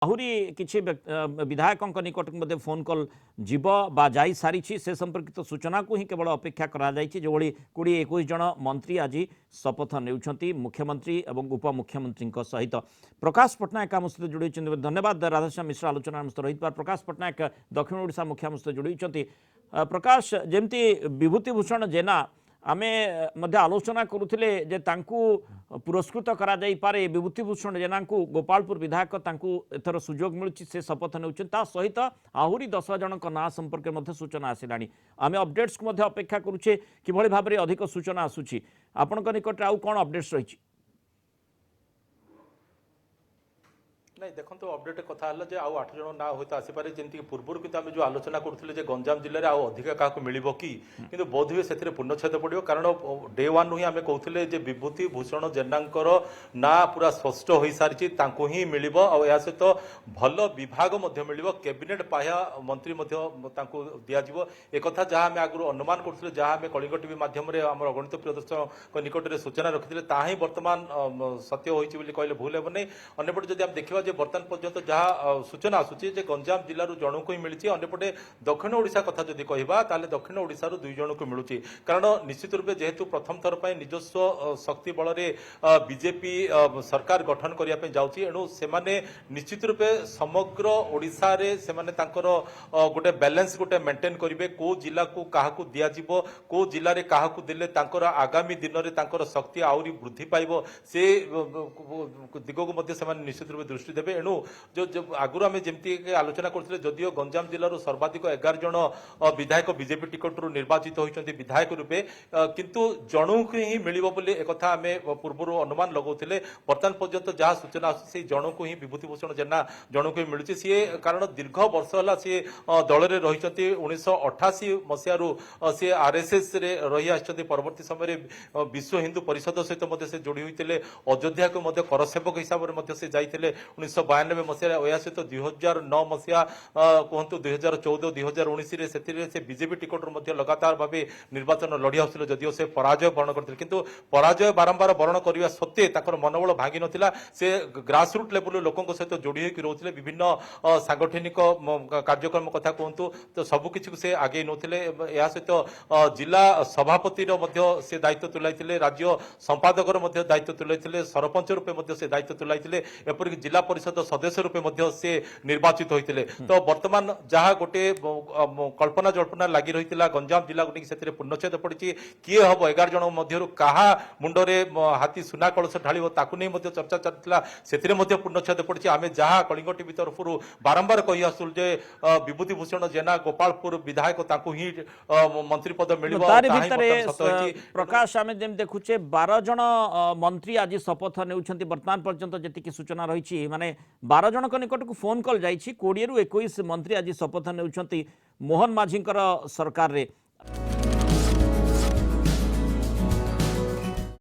आहुरी किसी विधायक निकट मध्य फोन कॉल जीव बा जाई सारी से संपर्कित सूचना को ही केवल अपेक्षा करा जायछि जो 20-21 जन मंत्री आज शपथ नेउछंती मुख्यमंत्री और उपमुख्यमंत्री सहित। प्रकाश पट्टनायक आम सहित जोड़ी धन्यवाद राधाश्याम मिश्र आलोचना रही प्रकाश पट्टनायक दक्षिण ओडिशा मुखिया सहित जोड़ी। प्रकाश जमती विभूतिभूषण जेना आमे मध्य आलोचना करुथिले जे तांकू पुरस्कृत करा जाई पारे विभूतिभूषण जेना को गोपालपुर विधायक तांकू एथर सुजोग मिलुछि से शपथ नेउछन ता सहित आहुरी 10 जनक ना संपर्क मध्य सूचना आसिलानी। आमे अपडेट्स को मध्य अपेक्षा करूछे किभଳି भाबरे अधिक सूचना आसुछि आपनक निकट आउ कोन अपडेट्स रहिछि। नहीं देखो अपडेट कथा है आउ 8 जन ना होता आसपे जमीक पूर्व कितु आम जो आलोचना करुले गंजाम जिले में आउ अधिक क्या मिल कि किंतु बोध हुए से पूर्णछेद पड़ो कारण डे वन ही आम कहते विभूतिभूषण जेनांकर ना पूरा स्पष्ट हो सारी ही मिल सहित भल विभाग मिल कैबिनेट पाह्या मंत्री दिज्व एक जहाँ आम आगु अनुमान करुले जहाँ आम कलिंग टीवी मध्यम आम अगणित प्रियदर्शक निकट में सूचना रखी ताही बर्तमान सत्य होती कहले भूल हे नहीं। अंपटे जब आम देखा बर्तमान पर्यंत जहाँ सूचना आसूची गंजाम जिलूर जनक ही मिली अंपटे दक्षिण ओडिशा कथा जदि कहवा दक्षिण ओडिशा 2 जन को मिलूँ कारण निश्चित रूपे जेहेतु प्रथम थर पर निजस्व शक्ति बल बीजेपी सरकार गठन करने जाऊँगी एणु से निश्चित रूपे समग्र ओडिशा रे सेमाने गोटे बैलेंस गोटे मेंटेन करेंगे कौ जिला को क्या दिज्व कौ जिले में क्या देले आगामी दिन में शक्ति आहरी वृद्धि पाइब से दिग को निश्चित रूपे दृष्टि देवे एणु जो आगुरी आम जमी आलोचना करते जदियो गंजाम जिलूर सर्वाधिक 11 जन विधायक बीजेपी टिकट निर्वाचित होती विधायक रूपे किंतु जनू ही मिल एक आम पूर्व अनुमान लगाऊे बर्तमान पर्यंत जहाँ सूचना आस जन को ही विभूतिभूषण जेना जन को ही मिलूँ सी कारण दीर्घ वर्ष है सी दल में रही 1988 मसीह सी आरएसएस रे रही आछंती परवर्ती समय विश्व हिंदू परिषद सहित से जोड़ी होते अयोध्या को करसेवक हिसाब से जाते 1992 मसीह या सहित 2009 मसीहा कहतु 2014 2019 से बीजेपी टिकट लगातार भाव निर्वाचन लड़ी आसुले जदिव से पराजय बरण करते किंतु पराजय बारंबार बरण करने सत्वे मनोबल भांगी नाला से ग्रासरूट लेवल लोकों सहित जोड़ी होकर रोते विभिन्न सांगठनिक कार्यक्रम कथा कहतु तो सबकि से आगे नौले या सहित जिला सभापति से दायित्व तुलाई राज्य संपादकर दायित्व तुलाई सरपंच रूपे से दायित्व तुलाई एपरिक जिला परिषद सदस्य रूपे से निर्वाचित होते तो बर्तमान जहाँ गोटे कल्पना जल्पना लगी रही गंजाम जिला को से पूर्णछेद पड़ी किए हम 11 जन मध्य क्या मुंडे हाथी सुना कलश ढाल नहीं चर्चा चलता से पूर्णछेद पड़ी आम जहाँ कलिंग टीवी तरफ बारंबार कही आसुल विभूतिभूषण जेना गोपालपुर विधायक ही मंत्री पद मिल प्रकाश आम देखुचे 12 जन मंत्री आज शपथ ने बर्तमान पर्यंत जी सूचना रही माने 12 जन निकट को फोन कॉल जाइए 20 ରୁ 21 मंत्री आज शपथ ने मोहन माझी सरकार रे